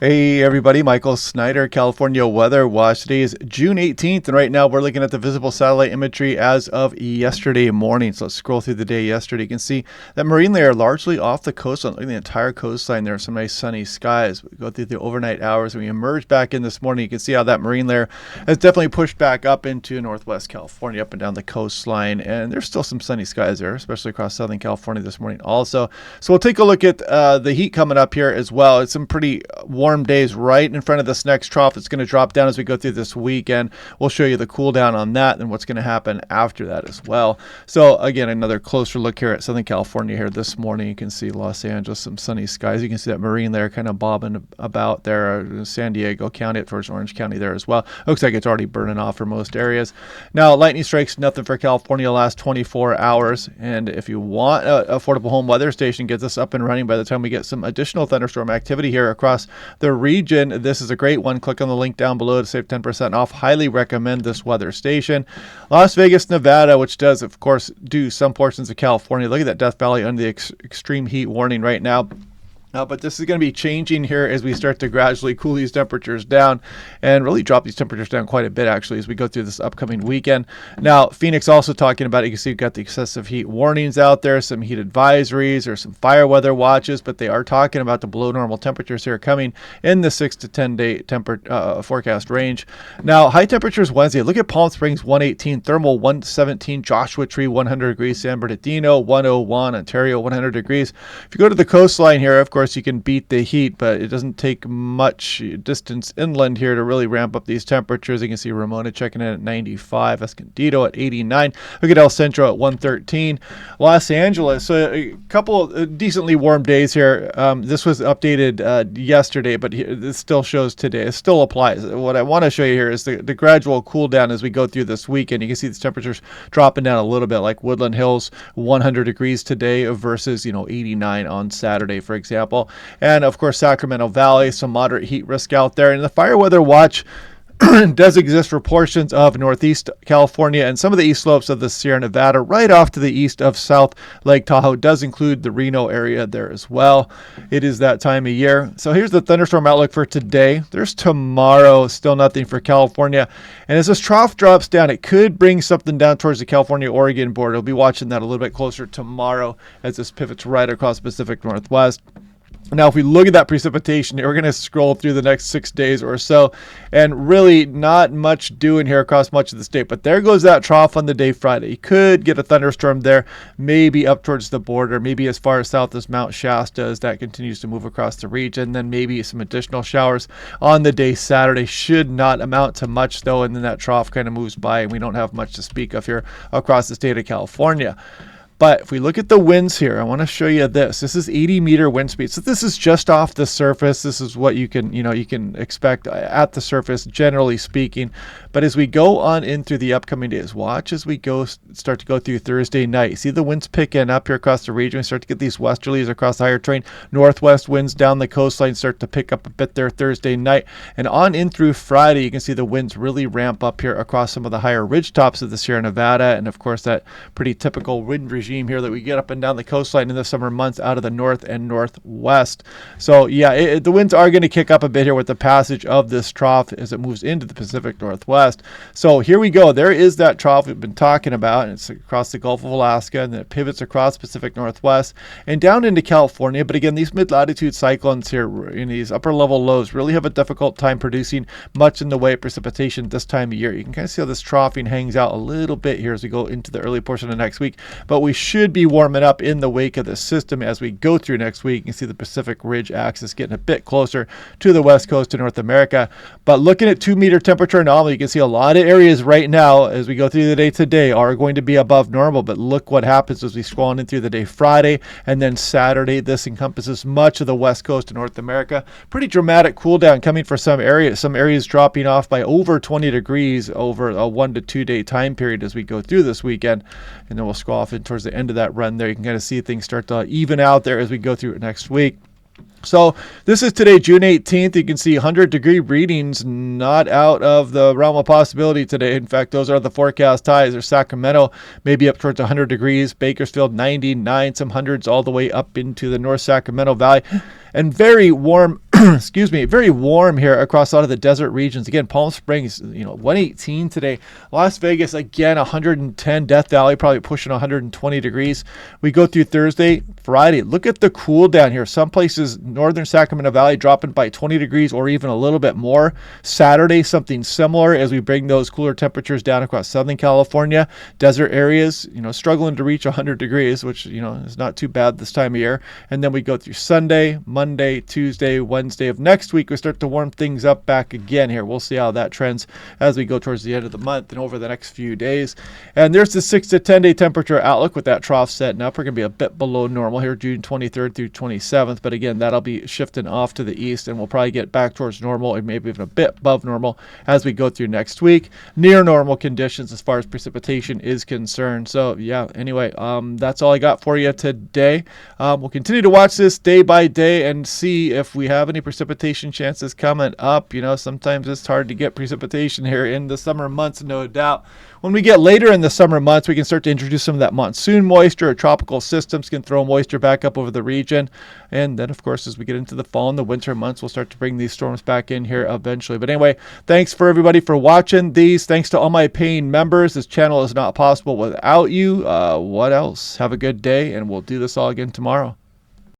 Hey everybody, Michael Snyder, California Weather Watch. Today is June 18th, and right now we're looking at the visible satellite imagery as of yesterday morning. So let's scroll through the day yesterday. You can see that marine layer largely off the coastline. Look at the entire coastline. There are some nice sunny skies. We go through the overnight hours and we emerge back in this morning. You can see how that marine layer has definitely pushed back up into Northwest California, up and down the coastline. And there's still some sunny skies there, especially across Southern California this morning also. So we'll take a look at the heat coming up here as well. It's some pretty warm days right in front of this next trough. It's going to drop down as we go through this weekend. We'll show you the cool down on that and what's going to happen after that as well. So again, another closer look here at Southern California here this morning. You can see Los Angeles, some sunny skies. You can see that marine layer kind of bobbing about there. San Diego County, towards Orange County there as well. Looks like it's already burning off for most areas. Now, lightning strikes, nothing for California last 24 hours. And if you want an affordable home weather station, gets us up and running by the time we get some additional thunderstorm activity here across the region. This is a great one. Click on the link down below to save 10% off. Highly recommend this weather station. Las Vegas, Nevada, which does, of course, do some portions of California. Look at that Death Valley under the extreme heat warning right now. But this is going to be changing here as we start to gradually cool these temperatures down and really drop these temperatures down quite a bit, actually, as we go through this upcoming weekend. Now, Phoenix also talking about it. You can see we've got the excessive heat warnings out there, some heat advisories or some fire weather watches, but they are talking about the below normal temperatures here coming in the 6 to 10 day forecast range. Now, high temperatures Wednesday. Look at Palm Springs, 118, Thermal, 117, Joshua Tree, 100 degrees, San Bernardino, 101, Ontario, 100 degrees. If you go to the coastline here, of course, you can beat the heat, but it doesn't take much distance inland here to really ramp up these temperatures. You can see Ramona checking in at 95, Escondido at 89. Look at El Centro at 113. Los Angeles, so a couple of decently warm days here. This was updated yesterday, but this still shows today. It still applies. What I want to show you here is the gradual cool down as we go through this weekend. You can see these temperatures dropping down a little bit, like Woodland Hills, 100 degrees today versus 89 on Saturday, for example. And of course, Sacramento Valley, some moderate heat risk out there. And the fire weather watch does exist for portions of Northeast California and some of the east slopes of the Sierra Nevada, right off to the east of South Lake Tahoe. Does include the Reno area there as well. It is that time of year. So here's the thunderstorm outlook for today. There's tomorrow, still nothing for California. And as this trough drops down, it could bring something down towards the California-Oregon border. We'll be watching that a little bit closer tomorrow as this pivots right across the Pacific Northwest. Now, if we look at that precipitation, we're going to scroll through the next 6 days or so, and really not much doing here across much of the state. But there goes that trough on the day Friday. You could get a thunderstorm there, maybe up towards the border, maybe as far south as Mount Shasta as that continues to move across the region. Then maybe some additional showers on the day Saturday. Should not amount to much, though, and then that trough kind of moves by, and we don't have much to speak of here across the state of California. But if we look at the winds here, I want to show you this. This is 80-meter wind speed. So this is just off the surface. This is what you can expect at the surface, generally speaking. But as we go on in through the upcoming days, watch as we start to go through Thursday night. See the winds picking up here across the region. We start to get these westerlies across the higher terrain. Northwest winds down the coastline start to pick up a bit there Thursday night. And on in through Friday, you can see the winds really ramp up here across some of the higher ridge tops of the Sierra Nevada. And of course, that pretty typical wind regime here that we get up and down the coastline in the summer months out of the north and northwest. So yeah, the winds are going to kick up a bit here with the passage of this trough as it moves into the Pacific Northwest. So here we go. There is that trough we've been talking about, and it's across the Gulf of Alaska, and then it pivots across Pacific Northwest and down into California. But again, these mid-latitude cyclones here in these upper level lows really have a difficult time producing much in the way of precipitation this time of year. You can kind of see how this troughing hangs out a little bit here as we go into the early portion of next week, but we should be warming up in the wake of the system as we go through next week. You can see the Pacific Ridge axis getting a bit closer to the west coast of North America. But looking at 2-meter temperature anomaly, you can see a lot of areas right now as we go through the day today are going to be above normal. But look what happens as we scroll on in through the day Friday and then Saturday. This encompasses much of the west coast of North America. Pretty dramatic cool down coming for some areas dropping off by over 20 degrees over a 1 to 2 day time period as we go through this weekend. And then we'll scroll off in towards the end of that run there. You can kind of see things start to even out there as we go through it next week. So this is today, June 18th. You can see 100-degree readings not out of the realm of possibility today. In fact, those are the forecast highs. There's Sacramento, maybe up towards 100 degrees. Bakersfield, 99, some hundreds all the way up into the North Sacramento Valley. And very warm excuse me, very warm here across a lot of the desert regions. Again, Palm Springs, 118 today. Las Vegas, again, 110. Death Valley probably pushing 120 degrees. We go through Thursday, Friday. Look at the cool down here. Some places, northern Sacramento Valley, dropping by 20 degrees or even a little bit more. Saturday, something similar as we bring those cooler temperatures down across Southern California. Desert areas, struggling to reach 100 degrees, which, is not too bad this time of year. And then we go through Sunday, Monday, Tuesday, Wednesday of next week. We start to warm things up back again here. We'll see how that trends as we go towards the end of the month and over the next few days. And there's the 6 to 10 day temperature outlook with that trough setting up. We're going to be a bit below normal here, June 23rd through 27th. But again, that'll be shifting off to the east, and we'll probably get back towards normal or maybe even a bit above normal as we go through next week. Near normal conditions as far as precipitation is concerned. So yeah, anyway, that's all I got for you today. We'll continue to watch this day by day and see if we have any precipitation chances coming up. Sometimes it's hard to get precipitation here in the summer months, no doubt. When we get later in the summer months, we can start to introduce some of that monsoon moisture, or tropical systems can throw moisture back up over the region. And then, of course, as we get into the fall and the winter months, we'll start to bring these storms back in here eventually. But anyway, thanks for everybody for watching these. Thanks to all my paying members. This channel is not possible without you. What else? Have a good day, and we'll do this all again tomorrow.